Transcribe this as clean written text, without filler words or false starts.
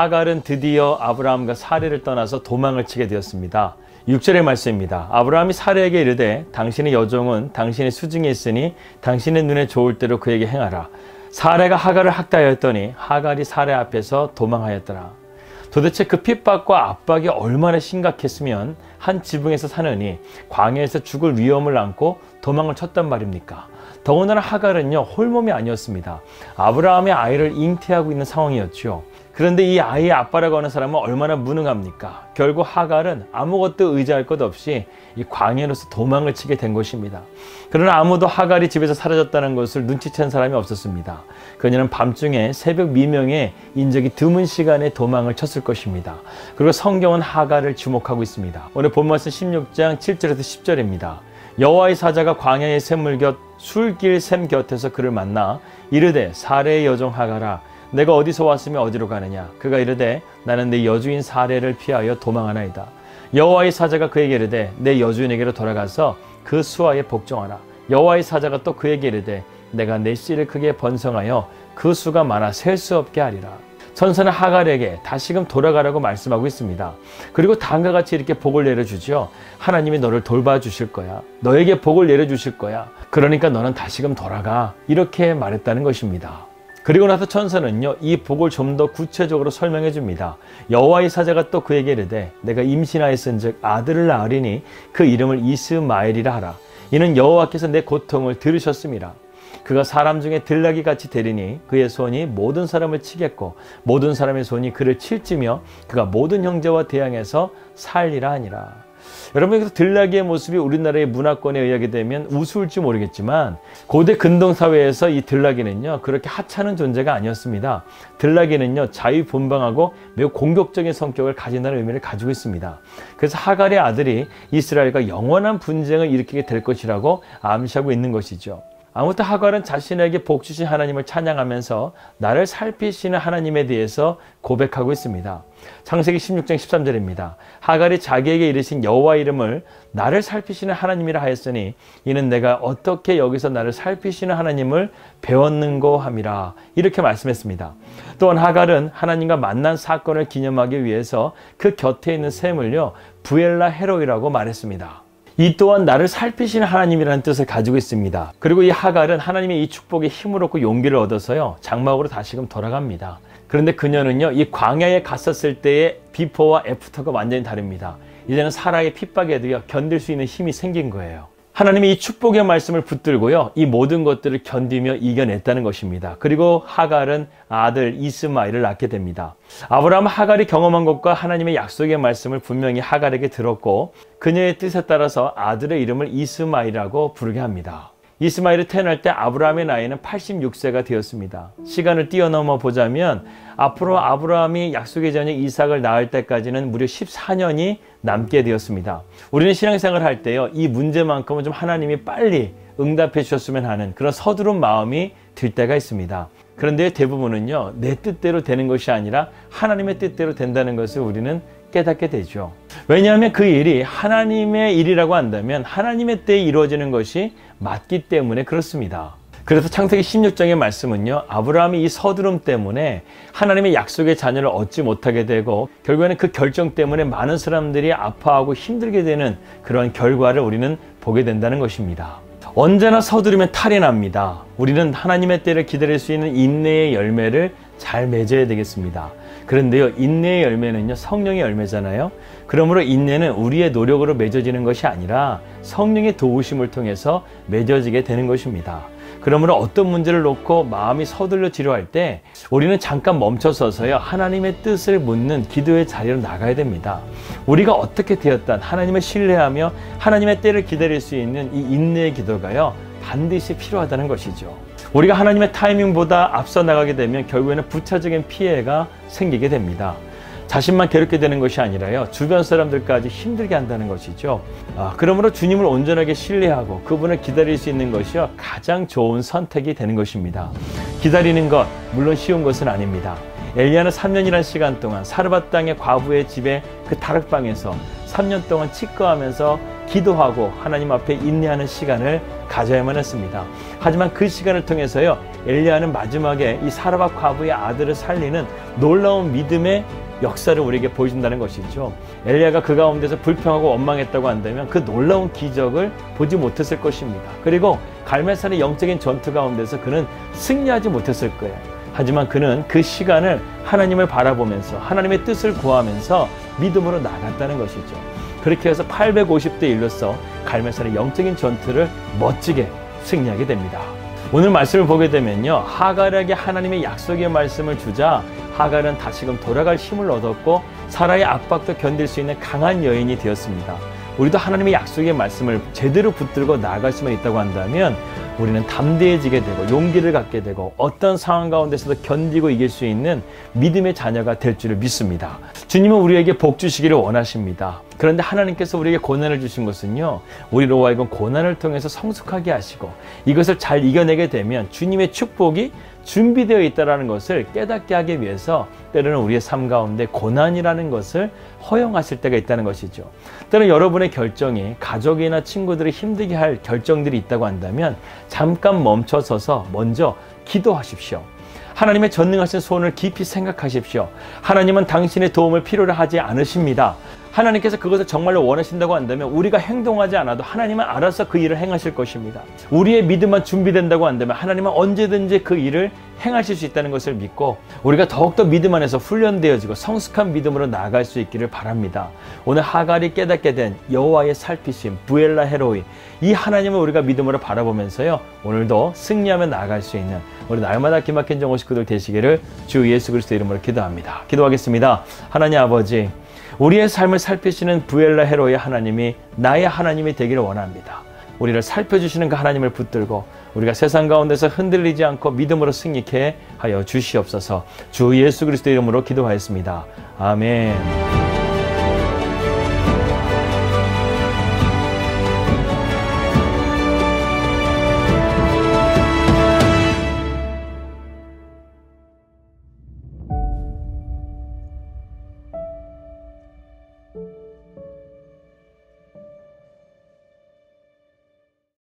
하갈은 드디어 아브라함과 사레를 떠나서 도망을 치게 되었습니다. 6절의 말씀입니다. 아브라함이 사레에게 이르되 당신의 여종은 당신의 수중에 있으니 당신의 눈에 좋을 대로 그에게 행하라. 사레가 하갈을 학대하였더니 하갈이 사레 앞에서 도망하였더라. 도대체 그 핍박과 압박이 얼마나 심각했으면 한 지붕에서 사느니 광야에서 죽을 위험을 안고 도망을 쳤단 말입니까? 더군다나 하갈은요, 홀몸이 아니었습니다. 아브라함의 아이를 잉태하고 있는 상황이었죠. 그런데 이 아이의 아빠라고 하는 사람은 얼마나 무능합니까? 결국 하갈은 아무것도 의지할 것 없이 이 광야로서 도망을 치게 된 것입니다. 그러나 아무도 하갈이 집에서 사라졌다는 것을 눈치챈 사람이 없었습니다. 그녀는 밤중에 새벽 미명에 인적이 드문 시간에 도망을 쳤을 것입니다. 그리고 성경은 하갈을 주목하고 있습니다. 오늘 본 말씀 16장 7절에서 10절입니다. 여호와의 사자가 광야의 샘물 곁 술길 샘 곁에서 그를 만나 이르되 사레의 여종 하갈아 내가 어디서 왔으며 어디로 가느냐. 그가 이르되 나는 내 여주인 사레를 피하여 도망하나이다. 여호와의 사자가 그에게 이르되 내 여주인에게로 돌아가서 그 수하에 복종하라. 여호와의 사자가 또 그에게 이르되 내가 내 씨를 크게 번성하여 그 수가 많아 셀 수 없게 하리라. 천사는 하갈에게 다시금 돌아가라고 말씀하고 있습니다. 그리고 다음과 같이 이렇게 복을 내려주죠. 하나님이 너를 돌봐주실 거야. 너에게 복을 내려주실 거야. 그러니까 너는 다시금 돌아가. 이렇게 말했다는 것입니다. 그리고 나서 천사는요, 이 복을 좀 더 구체적으로 설명해 줍니다. 여호와의 사자가 또 그에게 이르되 내가 임신하였은즉 아들을 낳으리니 그 이름을 이스마엘이라 하라. 이는 여호와께서 내 고통을 들으셨음이라. 그가 사람 중에 들나귀 같이 되리니 그의 손이 모든 사람을 치겠고 모든 사람의 손이 그를 칠지며 그가 모든 형제와 대항해서 살리라 하니라. 여러분, 여기서 들나귀의 모습이 우리나라의 문화권에 의하게 되면 우스울지 모르겠지만 고대 근동사회에서 이 들나귀는요, 그렇게 하찮은 존재가 아니었습니다. 들나귀는요, 자유분방하고 매우 공격적인 성격을 가진다는 의미를 가지고 있습니다. 그래서 하갈의 아들이 이스라엘과 영원한 분쟁을 일으키게 될 것이라고 암시하고 있는 것이죠. 아무튼 하갈은 자신에게 복 주신 하나님을 찬양하면서 나를 살피시는 하나님에 대해서 고백하고 있습니다. 창세기 16장 13절입니다. 하갈이 자기에게 이르신 여호와 이름을 나를 살피시는 하나님이라 하였으니 이는 내가 어떻게 여기서 나를 살피시는 하나님을 배웠는고 함이라. 이렇게 말씀했습니다. 또한 하갈은 하나님과 만난 사건을 기념하기 위해서 그 곁에 있는 샘을요, 부엘라 헤로이라고 말했습니다. 이 또한 나를 살피시는 하나님이라는 뜻을 가지고 있습니다. 그리고 이 하갈은 하나님의 이 축복에 힘을 얻고 용기를 얻어서요, 장막으로 다시금 돌아갑니다. 그런데 그녀는요, 이 광야에 갔었을 때의 비포와 애프터가 완전히 다릅니다. 이제는 사라의 핍박에도요, 견딜 수 있는 힘이 생긴 거예요. 하나님이 이 축복의 말씀을 붙들고요, 이 모든 것들을 견디며 이겨냈다는 것입니다. 그리고 하갈은 아들 이스마엘을 낳게 됩니다. 아브라함은 하갈이 경험한 것과 하나님의 약속의 말씀을 분명히 하갈에게 들었고 그녀의 뜻에 따라서 아들의 이름을 이스마엘이라고 부르게 합니다. 이스마엘이 태어날 때 아브라함의 나이는 86세가 되었습니다. 시간을 뛰어넘어 보자면 앞으로 아브라함이 약속의 자녀 이삭을 낳을 때까지는 무려 14년이 남게 되었습니다. 우리는 신앙생활을 할 때요, 이 문제만큼은 좀 하나님이 빨리 응답해 주셨으면 하는 그런 서두른 마음이 들 때가 있습니다. 그런데 대부분은요, 내 뜻대로 되는 것이 아니라 하나님의 뜻대로 된다는 것을 우리는 깨닫게 되죠. 왜냐하면 그 일이 하나님의 일이라고 한다면 하나님의 때에 이루어지는 것이 맞기 때문에 그렇습니다. 그래서 창세기 16장의 말씀은요, 아브라함이 이 서두름 때문에 하나님의 약속의 자녀를 얻지 못하게 되고 결국에는 그 결정 때문에 많은 사람들이 아파하고 힘들게 되는 그런 결과를 우리는 보게 된다는 것입니다. 언제나 서두르면 탈이 납니다. 우리는 하나님의 때를 기다릴 수 있는 인내의 열매를 잘 맺어야 되겠습니다. 그런데요, 인내의 열매는요, 성령의 열매잖아요. 그러므로 인내는 우리의 노력으로 맺어지는 것이 아니라 성령의 도우심을 통해서 맺어지게 되는 것입니다. 그러므로 어떤 문제를 놓고 마음이 서둘러 지루할 때 우리는 잠깐 멈춰서서요, 하나님의 뜻을 묻는 기도의 자리로 나가야 됩니다. 우리가 어떻게 되었단 하나님을 신뢰하며 하나님의 때를 기다릴 수 있는 이 인내의 기도가요, 반드시 필요하다는 것이죠. 우리가 하나님의 타이밍보다 앞서 나가게 되면 결국에는 부차적인 피해가 생기게 됩니다. 자신만 괴롭게 되는 것이 아니라요, 주변 사람들까지 힘들게 한다는 것이죠. 그러므로 주님을 온전하게 신뢰하고 그분을 기다릴 수 있는 것이요, 가장 좋은 선택이 되는 것입니다. 기다리는 것 물론 쉬운 것은 아닙니다. 엘리야는 3년이라는 시간 동안 사르밧 땅의 과부의 집에 그 다락방에서 3년 동안 치과하면서 기도하고 하나님 앞에 인내하는 시간을 가져야만 했습니다. 하지만 그 시간을 통해서요, 엘리야는 마지막에 이 사르밧 과부의 아들을 살리는 놀라운 믿음의 역사를 우리에게 보여준다는 것이죠. 엘리야가 그 가운데서 불평하고 원망했다고 한다면 그 놀라운 기적을 보지 못했을 것입니다. 그리고 갈멜산의 영적인 전투 가운데서 그는 승리하지 못했을 거예요. 하지만 그는 그 시간을 하나님을 바라보면서 하나님의 뜻을 구하면서 믿음으로 나갔다는 것이죠. 그렇게 해서 850대 1로서 갈멜산의 영적인 전투를 멋지게 승리하게 됩니다. 오늘 말씀을 보게 되면요, 하갈에게 하나님의 약속의 말씀을 주자 하갈은 다시금 돌아갈 힘을 얻었고 사라의 압박도 견딜 수 있는 강한 여인이 되었습니다. 우리도 하나님의 약속의 말씀을 제대로 붙들고 나아갈 수만 있다고 한다면 우리는 담대해지게 되고 용기를 갖게 되고 어떤 상황 가운데서도 견디고 이길 수 있는 믿음의 자녀가 될 줄을 믿습니다. 주님은 우리에게 복 주시기를 원하십니다. 그런데 하나님께서 우리에게 고난을 주신 것은요, 우리로 하여금 고난을 통해서 성숙하게 하시고 이것을 잘 이겨내게 되면 주님의 축복이 준비되어 있다는 것을 깨닫게 하기 위해서 때로는 우리의 삶 가운데 고난이라는 것을 허용하실 때가 있다는 것이죠. 때로는 여러분의 결정이 가족이나 친구들을 힘들게 할 결정들이 있다고 한다면 잠깐 멈춰서서 먼저 기도하십시오. 하나님의 전능하신 소원을 깊이 생각하십시오. 하나님은 당신의 도움을 필요로 하지 않으십니다. 하나님께서 그것을 정말로 원하신다고 한다면 우리가 행동하지 않아도 하나님은 알아서 그 일을 행하실 것입니다. 우리의 믿음만 준비된다고 한다면 하나님은 언제든지 그 일을 행하실 수 있다는 것을 믿고 우리가 더욱더 믿음 안에서 훈련되어지고 성숙한 믿음으로 나아갈 수 있기를 바랍니다. 오늘 하갈이 깨닫게 된 여호와의 살피심, 부엘라 헤로이, 이 하나님을 우리가 믿음으로 바라보면서요, 오늘도 승리하며 나아갈 수 있는 우리 날마다 기막힌 정오 식구들 되시기를 주 예수 그리스도 이름으로 기도합니다. 기도하겠습니다. 하나님 아버지, 우리의 삶을 살피시는 부엘라 헤로의 하나님이 나의 하나님이 되기를 원합니다. 우리를 살펴주시는 그 하나님을 붙들고 우리가 세상 가운데서 흔들리지 않고 믿음으로 승리케 하여 주시옵소서. 주 예수 그리스도 이름으로 기도하였습니다. 아멘.